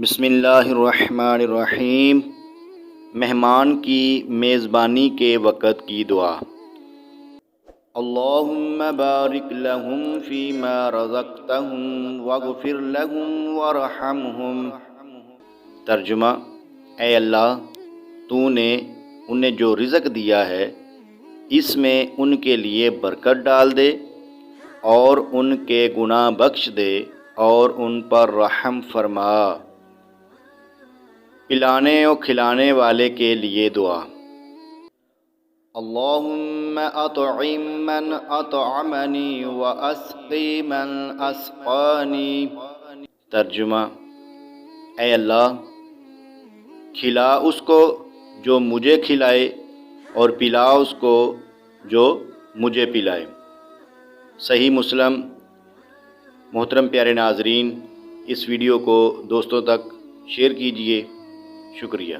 بسم اللہ الرحمن الرحیم۔ مہمان کی میزبانی کے وقت کی دعا۔ اللہم بارک لہم فیما رزقتہم واغفر لہم وارحمہم۔ ترجمہ: اے اللہ، تو نے انہیں جو رزق دیا ہے اس میں ان کے لیے برکت ڈال دے اور ان کے گناہ بخش دے اور ان پر رحم فرما۔ پلانے اور کھلانے والے کے لیے دعا۔ اللہم اطعم من اطعمنی واسقی من اسقانی۔ ترجمہ: اے اللہ، کھلا اس کو جو مجھے کھلائے اور پلا اس کو جو مجھے پلائے۔ صحیح مسلم۔ محترم پیارے ناظرین، اس ویڈیو کو دوستوں تک شیئر کیجیے۔ شکریہ۔